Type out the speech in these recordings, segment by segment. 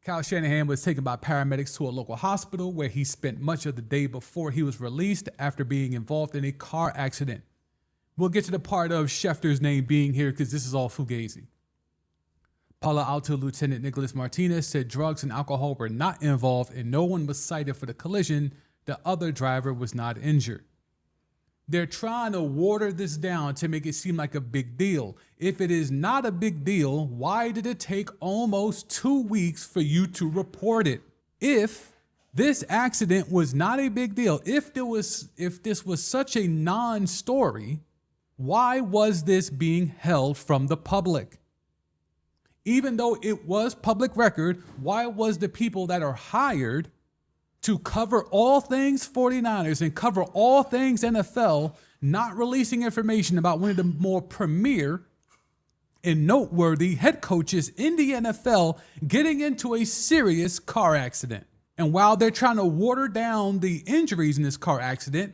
Kyle Shanahan was taken by paramedics to a local hospital where he spent much of the day before he was released after being involved in a car accident. We'll get to the part of Schefter's name being here because this is all fugazi. Palo Alto Lieutenant Nicholas Martinez said drugs and alcohol were not involved and no one was cited for the collision. The other driver was not injured. They're trying to water this down to make it seem like a big deal. If it is not a big deal, why did it take almost 2 weeks for you to report it? If this accident was not a big deal, if this was such a non-story, why was this being held from the public? Even though it was public record, why was the people that are hired to cover all things 49ers and cover all things NFL not releasing information about one of the more premier and noteworthy head coaches in the NFL getting into a serious car accident? And while they're trying to water down the injuries in this car accident,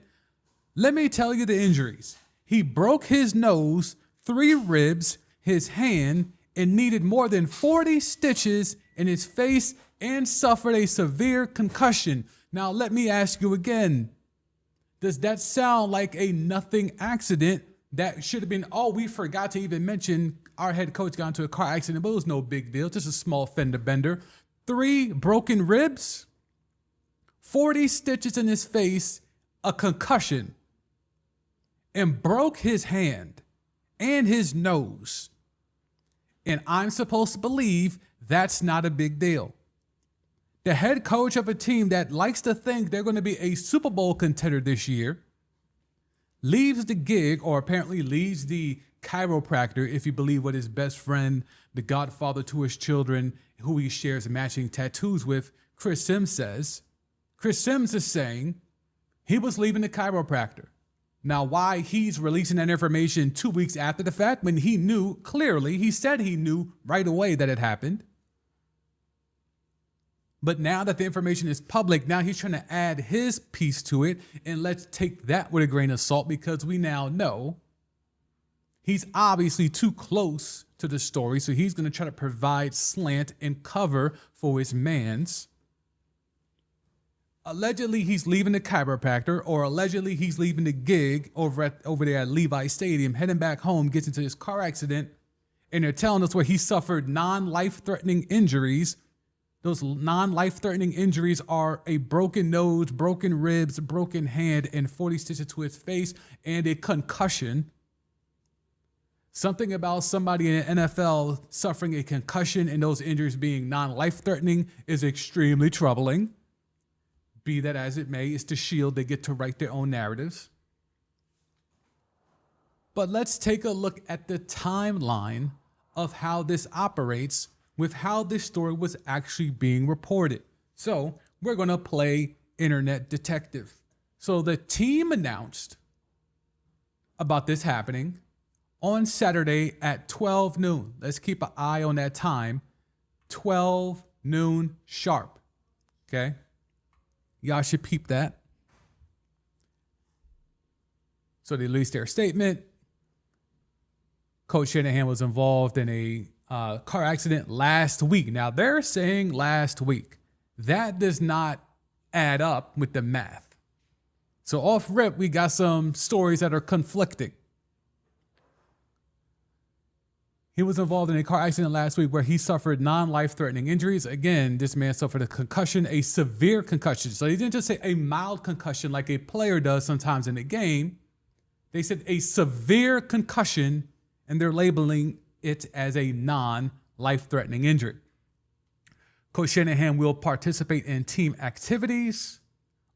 let me tell you the injuries. He broke his nose, 3 ribs, his hand, and needed more than 40 stitches in his face and suffered a severe concussion. Now, let me ask you again, does that sound like a nothing accident that should have been, oh, we forgot to even mention our head coach got into a car accident, but it was no big deal, just a small fender bender. 3 broken ribs, 40 stitches in his face, a concussion, and broke his hand and his nose. And I'm supposed to believe that's not a big deal. The head coach of a team that likes to think they're going to be a Super Bowl contender this year leaves the gig, or apparently leaves the chiropractor, if you believe what his best friend, the godfather to his children, who he shares matching tattoos with, Chris Sims says. Chris Sims is saying he was leaving the chiropractor. Now, why he's releasing that information 2 weeks after the fact when he knew clearly, he said he knew right away that it happened. But now that the information is public, now he's trying to add his piece to it. And let's take that with a grain of salt because we now know he's obviously too close to the story. So he's going to try to provide slant and cover for his mans. Allegedly, he's leaving the chiropractor, or allegedly he's leaving the gig over there at Levi Stadium, heading back home, gets into his car accident, and they're telling us where he suffered non-life-threatening injuries. Those non-life-threatening injuries are a broken nose, broken ribs, broken hand, and 40 stitches to his face, and a concussion. Something about somebody in the NFL suffering a concussion and those injuries being non-life-threatening is extremely troubling. Be that as it may, it's the Shield. They get to write their own narratives. But let's take a look at the timeline of how this operates with how this story was actually being reported. So we're going to play internet detective. So the team announced about this happening on Saturday at 12 noon. Let's keep an eye on that time. 12 noon sharp. Okay? Y'all should peep that. So they released their statement. Coach Shanahan was involved in a car accident last week. Now, they're saying last week. That does not add up with the math. So off rip, we got some stories that are conflicting. He was involved in a car accident last week where he suffered non-life-threatening injuries. Again, this man suffered a concussion, a severe concussion. So they didn't just say a mild concussion like a player does sometimes in the game. They said a severe concussion, and they're labeling it as a non-life-threatening injury. Coach Shanahan will participate in team activities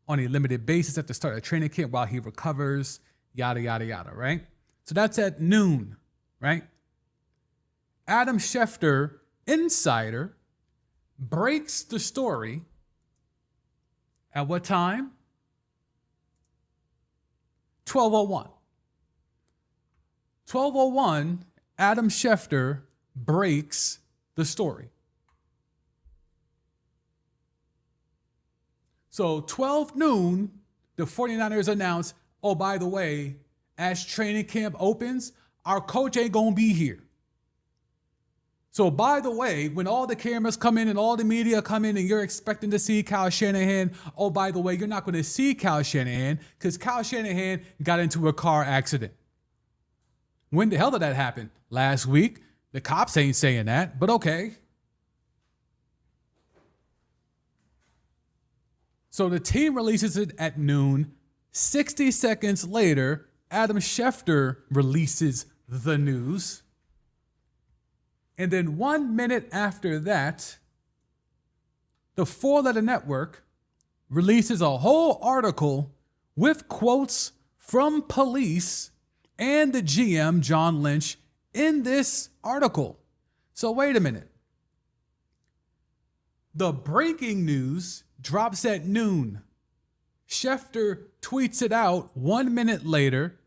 on a limited basis at the start of training camp while he recovers, yada, yada, yada, right? So that's at noon, right? Adam Schefter, insider, breaks the story at what time? 12:01. 12:01, Adam Schefter breaks the story. So 12 noon, the 49ers announce, oh, by the way, as training camp opens, our coach ain't going to be here. So by the way, when all the cameras come in and all the media come in and you're expecting to see Kyle Shanahan, oh, by the way, you're not going to see Kyle Shanahan because Kyle Shanahan got into a car accident. When the hell did that happen? Last week. The cops ain't saying that, but okay. So the team releases it at noon. 60 seconds later, Adam Schefter releases the news. And then 1 minute after that, the 4-letter network releases a whole article with quotes from police and the GM, John Lynch, in this article. So wait a minute. The breaking news drops at noon. Schefter tweets it out 1 minute later.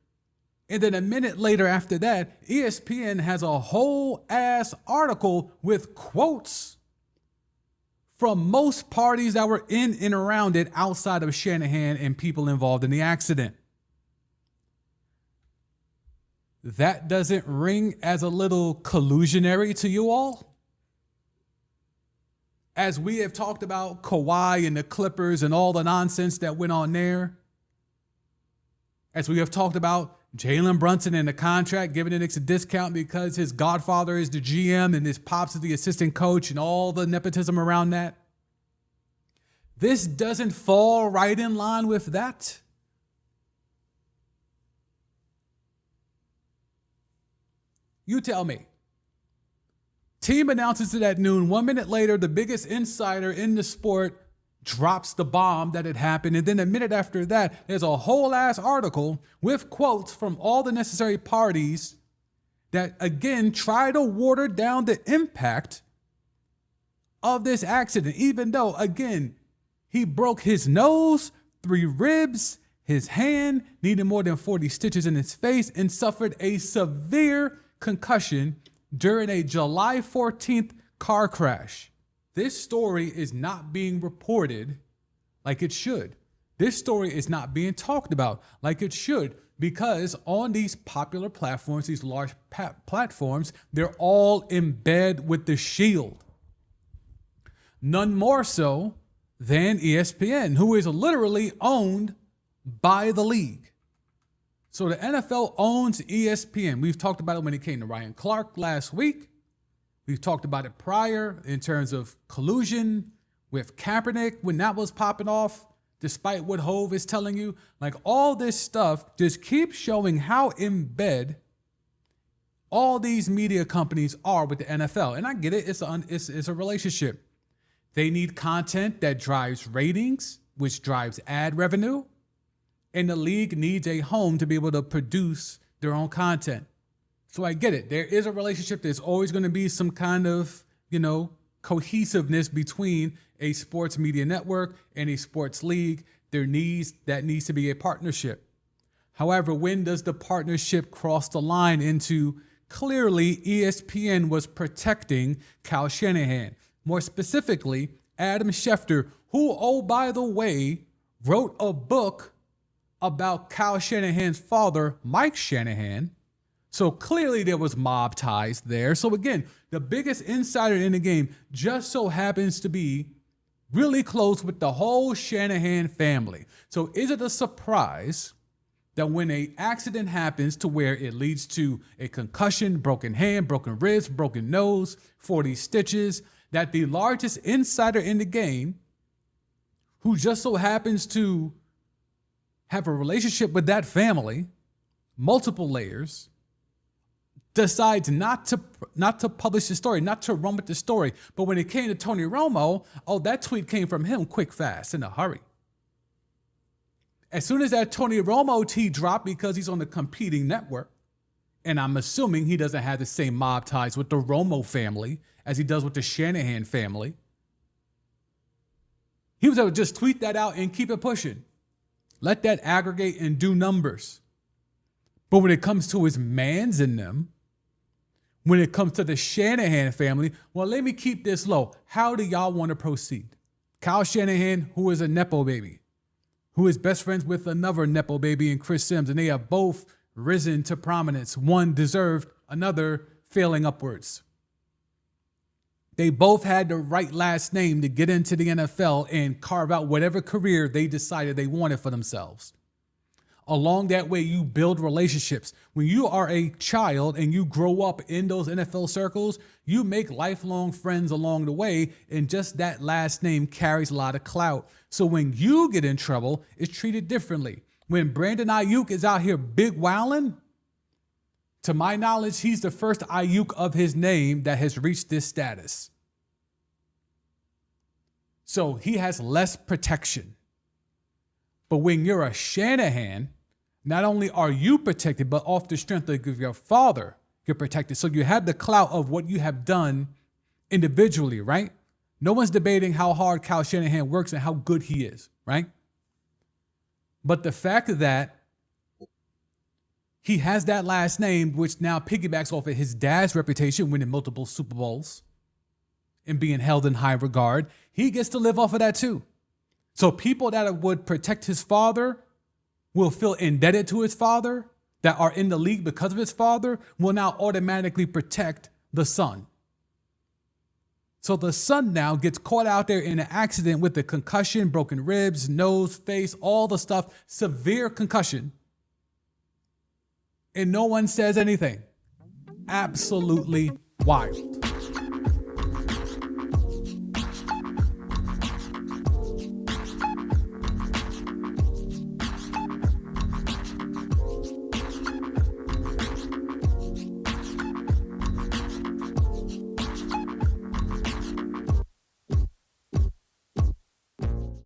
And then a minute later after that, ESPN has a whole ass article with quotes from most parties that were in and around it outside of Shanahan and people involved in the accident. That doesn't ring as a little collusionary to you all? As we have talked about Kawhi and the Clippers and all the nonsense that went on there. As we have talked about Jalen Brunson and the contract, giving the Knicks a discount because his godfather is the GM and his pops is the assistant coach and all the nepotism around that. This doesn't fall right in line with that. You tell me. Team announces it at noon. 1 minute later, the biggest insider in the sport drops the bomb that had happened. And then a minute after that, there's a whole ass article with quotes from all the necessary parties that, again, try to water down the impact of this accident, even though, again, he broke his nose, 3 ribs, his hand, needed more than 40 stitches in his face, and suffered a severe concussion during a July 14th car crash. This story is not being reported like it should. This story is not being talked about like it should, because on these popular platforms, these large platforms, they're all in bed with the Shield. None more so than ESPN, who is literally owned by the league. So the NFL owns ESPN. We've talked about it when it came to Ryan Clark last week. We've talked about it prior in terms of collusion with Kaepernick when that was popping off, despite what Hove is telling you. Like, all this stuff just keeps showing how in bed all these media companies are with the NFL. And I get it. It's a relationship. They need content that drives ratings, which drives ad revenue. And the league needs a home to be able to produce their own content. So I get it. There is a relationship. There's always going to be some kind of, cohesiveness between a sports media network and a sports league. That needs to be a partnership. However, when does the partnership cross the line into, clearly ESPN was protecting Kyle Shanahan? More specifically, Adam Schefter, who, oh, by the way, wrote a book about Kyle Shanahan's father, Mike Shanahan. So clearly there was mob ties there. So again, the biggest insider in the game just so happens to be really close with the whole Shanahan family. So is it a surprise that when an accident happens to where it leads to a concussion, broken hand, broken ribs, broken nose, 40 stitches, that the largest insider in the game, who just so happens to have a relationship with that family, multiple layers, decides not to publish the story, not to run with the story. But when it came to Tony Romo, that tweet came from him quick, fast, in a hurry. As soon as that Tony Romo tweet dropped, because he's on the competing network, and I'm assuming he doesn't have the same mob ties with the Romo family as he does with the Shanahan family, he was able to just tweet that out and keep it pushing. Let that aggregate and do numbers. But when it comes to his mans in them, when it comes to the Shanahan family, well, let me keep this low. How do y'all want to proceed? Kyle Shanahan, who is a Nepo baby, who is best friends with another Nepo baby and Chris Sims, and they have both risen to prominence. One deserved, another failing upwards. They both had the right last name to get into the NFL and carve out whatever career they decided they wanted for themselves. Along that way, you build relationships. When you are a child and you grow up in those NFL circles, you make lifelong friends along the way, and just that last name carries a lot of clout. So when you get in trouble, it's treated differently. When Brandon Ayuk is out here big wilding, to my knowledge, he's the first Ayuk of his name that has reached this status. So he has less protection. But when you're a Shanahan, not only are you protected, but off the strength of your father, you're protected. So you have the clout of what you have done individually, right? No one's debating how hard Kyle Shanahan works and how good he is, right? But the fact that he has that last name, which now piggybacks off of his dad's reputation, winning multiple Super Bowls and being held in high regard, he gets to live off of that too. So people that would protect his father will feel indebted to his father, that are in the league because of his father, will now automatically protect the son. So the son now gets caught out there in an accident with a concussion, broken ribs, nose, face, all the stuff, severe concussion. And no one says anything. Absolutely wild.